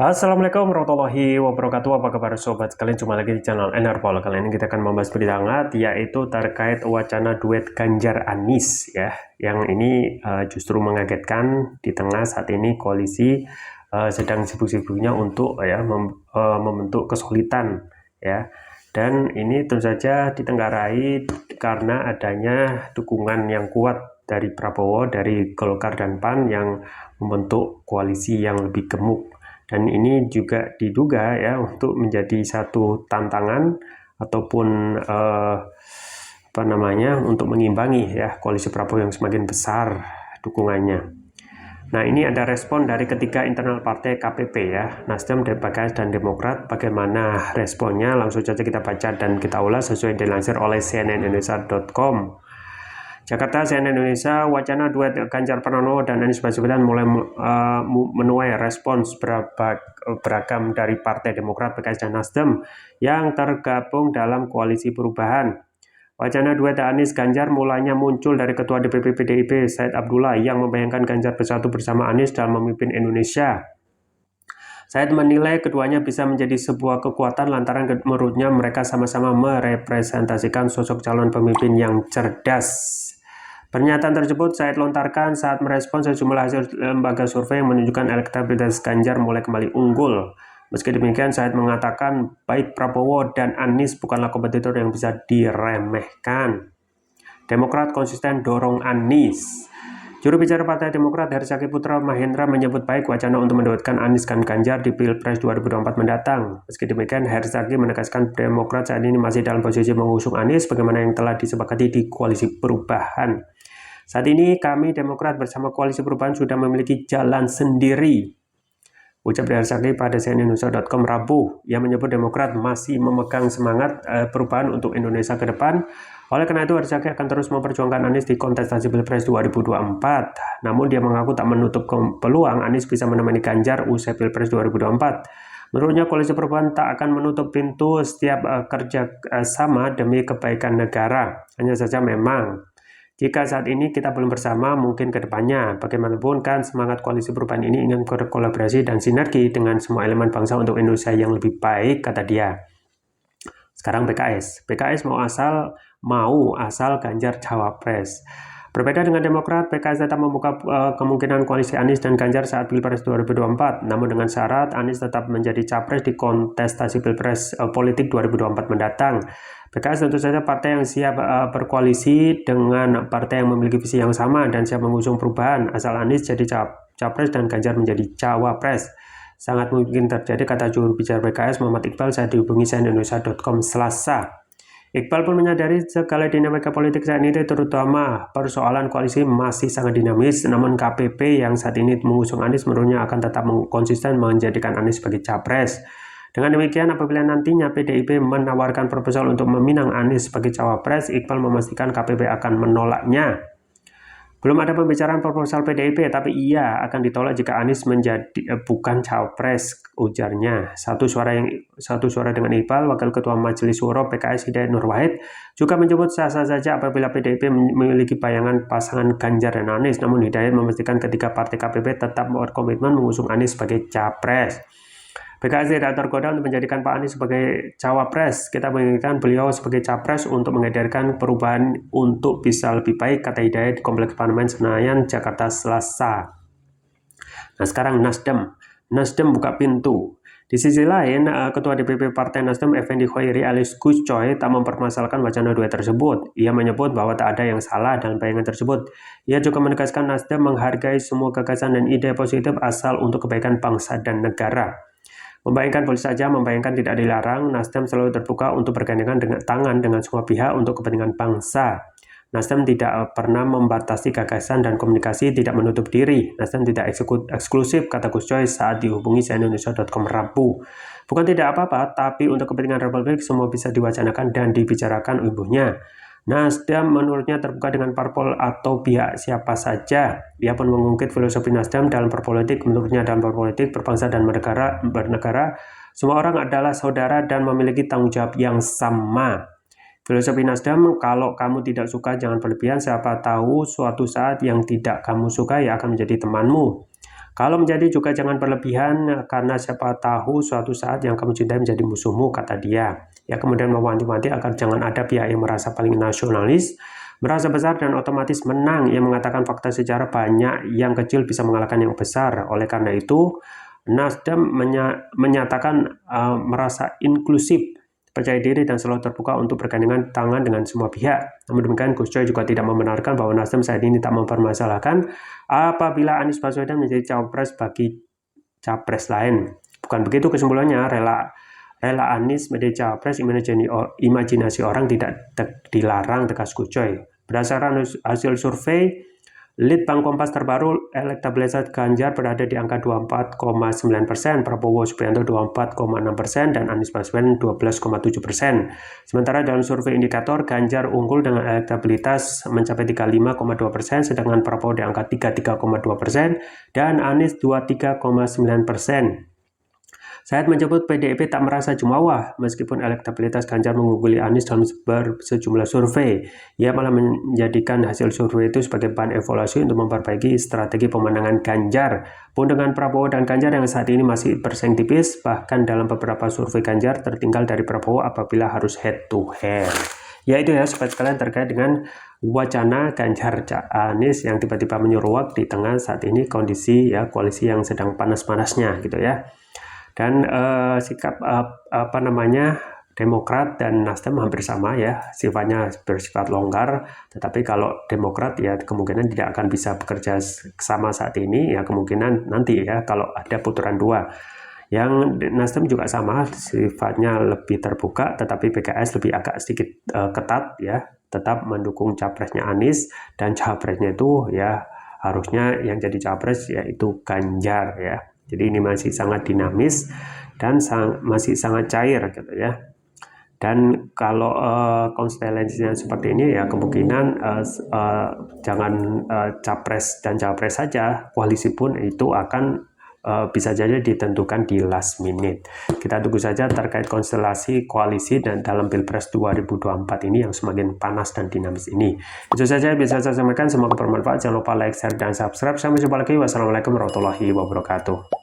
Assalamualaikum warahmatullahi wabarakatuh. Apa kabar sobat sekalian? Jumpa lagi di channel Enerpol. Kali ini kita akan membahas berita hangat, yaitu terkait wacana duet Ganjar Anies ya. Yang ini justru mengagetkan di tengah saat ini koalisi sedang sibuk-sibuknya untuk membentuk kesulitan ya. Dan ini tentu saja ditenggarai karena adanya dukungan yang kuat dari Prabowo, dari Golkar dan PAN yang membentuk koalisi yang lebih gemuk. Dan ini juga diduga ya untuk menjadi satu tantangan ataupun untuk mengimbangi ya koalisi Prabowo yang semakin besar dukungannya. Nah, ini ada respon dari ketiga internal partai KPP ya, Nasdem, PKS, dan Demokrat. Bagaimana responnya? Langsung saja kita baca dan kita ulas sesuai dilansir oleh cnnindonesia.com. Jakarta, CNN Indonesia, wacana duet Ganjar Pranowo dan Anies Baswedan mulai menuai respons beragam dari Partai Demokrat, PKS, dan Nasdem yang tergabung dalam koalisi perubahan. Wacana duet Anies Ganjar mulanya muncul dari Ketua DPP PDIP Said Abdullah yang membayangkan Ganjar bersatu bersama Anies dalam memimpin Indonesia. Said menilai keduanya bisa menjadi sebuah kekuatan lantaran menurutnya mereka sama-sama merepresentasikan sosok calon pemimpin yang cerdas. Pernyataan tersebut Said lontarkan saat merespons sejumlah hasil lembaga survei yang menunjukkan elektabilitas Ganjar mulai kembali unggul. Meski demikian, Said mengatakan baik Prabowo dan Anies bukanlah kompetitor yang bisa diremehkan. Demokrat konsisten dorong Anies. Juru bicara Partai Demokrat Herzaki Putra Mahendra menyebut baik wacana untuk menduetkan Anies dan Ganjar di Pilpres 2024 mendatang. Meski demikian, Herzaki menegaskan Demokrat saat ini masih dalam posisi mengusung Anies bagaimana yang telah disepakati di koalisi perubahan. Saat ini kami Demokrat bersama koalisi perubahan sudah memiliki jalan sendiri, ucap Herzaki pada cnnindonesia.com Rabu. Ia menyebut Demokrat masih memegang semangat perubahan untuk Indonesia ke depan. Oleh karena itu, Herzaki akan terus memperjuangkan Anies di kontestasi Pilpres 2024. Namun dia mengaku tak menutup peluang Anies bisa menemani Ganjar usai Pilpres 2024. Menurutnya, koalisi perubahan tak akan menutup pintu setiap kerja sama demi kebaikan negara. Hanya saja memang jika saat ini kita belum bersama, mungkin ke depannya. Bagaimanapun kan semangat koalisi perubahan ini ingin berkolaborasi dan sinergi dengan semua elemen bangsa untuk Indonesia yang lebih baik, kata dia. Sekarang PKS. PKS mau asal Ganjar cawapres. Berbeda dengan Demokrat, PKS tetap membuka kemungkinan koalisi Anies dan Ganjar saat Pilpres 2024. Namun dengan syarat Anies tetap menjadi capres di kontestasi Pilpres politik 2024 mendatang. PKS tentu saja partai yang siap berkoalisi dengan partai yang memiliki visi yang sama dan siap mengusung perubahan asal Anies jadi capres dan Ganjar menjadi cawapres. Sangat mungkin terjadi, kata juru bicara PKS Muhammad Iqbal saat dihubungi cnnindonesia.com Selasa. Iqbal pun menyadari segala dinamika politik saat ini, terutama persoalan koalisi masih sangat dinamis, namun KPP yang saat ini mengusung Anies menurutnya akan tetap konsisten menjadikan Anies sebagai capres. Dengan demikian, apabila nantinya PDIP menawarkan proposal untuk meminang Anies sebagai cawapres, Iqbal memastikan KPP akan menolaknya. Belum ada pembicaraan proposal PDIP, tapi ia akan ditolak jika Anies menjadi bukan cawapres, ujarnya. Satu suara dengan Iqbal, Wakil Ketua Majelis Syuro PKS Hidayat Nur Wahid, juga menyebut sah-sah saja apabila PDIP memiliki bayangan pasangan Ganjar dan Anies. Namun Hidayat memastikan ketiga partai KPP tetap berkomitmen mengusung Anies sebagai capres. PKS tidak tergoda untuk menjadikan Pak Anies sebagai cawapres. Kita menginginkan beliau sebagai capres untuk mengedarkan perubahan untuk bisa lebih baik, kata Hidayat di Kompleks Parlemen Senayan, Jakarta Selasa. Nah, sekarang Nasdem buka pintu. Di sisi lain, Ketua DPP Partai Nasdem Effendi Khoiri alias Gus Coy tak mempermasalahkan wacana duet tersebut. Ia menyebut bahwa tak ada yang salah dalam bayangan tersebut. Ia juga menegaskan Nasdem menghargai semua gagasan dan ide positif asal untuk kebaikan bangsa dan negara. Membayangkan boleh saja, membayangkan tidak dilarang. Nasdem selalu terbuka untuk bergandengan dengan tangan dengan semua pihak untuk kepentingan bangsa. Nasdem tidak pernah membatasi gagasan dan komunikasi, tidak menutup diri. Nasdem tidak eksklusif, kata Gus Coy saat dihubungi cnnindonesia.com Rabu. Bukan tidak apa-apa, tapi untuk kepentingan Republik semua bisa diwacanakan dan dibicarakan, umumnya. Nasdem menurutnya terbuka dengan parpol atau pihak siapa saja. Ia pun mengungkit filosofi Nasdem dalam berpolitik. Menurutnya dalam berpolitik, berbangsa dan bernegara, semua orang adalah saudara dan memiliki tanggung jawab yang sama. Filosofi Nasdem, kalau kamu tidak suka jangan berlebihan, siapa tahu suatu saat yang tidak kamu suka ya akan menjadi temanmu. Kalau menjadi juga jangan berlebihan, karena siapa tahu suatu saat yang kamu cintai menjadi musuhmu, kata dia. Ya, kemudian mewanti-wanti agar jangan ada pihak yang merasa paling nasionalis, merasa besar dan otomatis menang. Ia mengatakan fakta sejarah banyak yang kecil bisa mengalahkan yang besar. Oleh karena itu, Nasdem menyatakan merasa inklusif, percaya diri dan selalu terbuka untuk bergandengan tangan dengan semua pihak. Namun demikian, Gus Coy juga tidak membenarkan bahwa Nasdem saat ini tak mempermasalahkan apabila Anies Baswedan menjadi cawapres bagi capres lain. Bukan begitu kesimpulannya, rela Anies menjadi cawapres, imajinasi orang tidak dilarang, tegas Gus Coy. Berdasarkan hasil survei Litbang Kompas terbaru, elektabilitas Ganjar berada di angka 24,9%, Prabowo Subianto 24,6%, dan Anies Baswedan 12,7%. Sementara dalam survei indikator, Ganjar unggul dengan elektabilitas mencapai 35,2%, sedangkan Prabowo di angka 33,2%, dan Anies 23,9%. Said menyebut PDIP tak merasa jumawa meskipun elektabilitas Ganjar mengungguli Anies dalam sejumlah survei. Ia malah menjadikan hasil survei itu sebagai bahan evaluasi untuk memperbaiki strategi pemenangan Ganjar. Pun dengan Prabowo dan Ganjar yang saat ini masih bersaing tipis, bahkan dalam beberapa survei Ganjar tertinggal dari Prabowo apabila harus head to head. Ya itu ya sobat sekalian terkait dengan wacana Ganjar Anies yang tiba-tiba menyeruak di tengah saat ini kondisi ya koalisi yang sedang panas-panasnya gitu ya. Dan sikap Demokrat dan Nasdem hampir sama ya, sifatnya bersifat longgar, tetapi kalau Demokrat ya kemungkinan tidak akan bisa bekerja sama saat ini, ya kemungkinan nanti ya kalau ada putaran 2. Yang Nasdem juga sama, sifatnya lebih terbuka, tetapi PKS lebih agak sedikit ketat ya, tetap mendukung capresnya Anies, dan capresnya itu ya harusnya yang jadi capres yaitu Ganjar ya. Jadi ini masih sangat dinamis dan masih sangat cair gitu ya. Dan kalau konstelasinya seperti ini ya kemungkinan jangan capres dan cawapres saja, koalisi pun itu akan bisa jadi ditentukan di last minute. Kita tunggu saja terkait konstelasi koalisi dan dalam Pilpres 2024 ini yang semakin panas dan dinamis ini. Itu saja bisa saya sampaikan, semoga bermanfaat. Jangan lupa like, share, dan subscribe. Sampai jumpa lagi. Wassalamualaikum warahmatullahi wabarakatuh.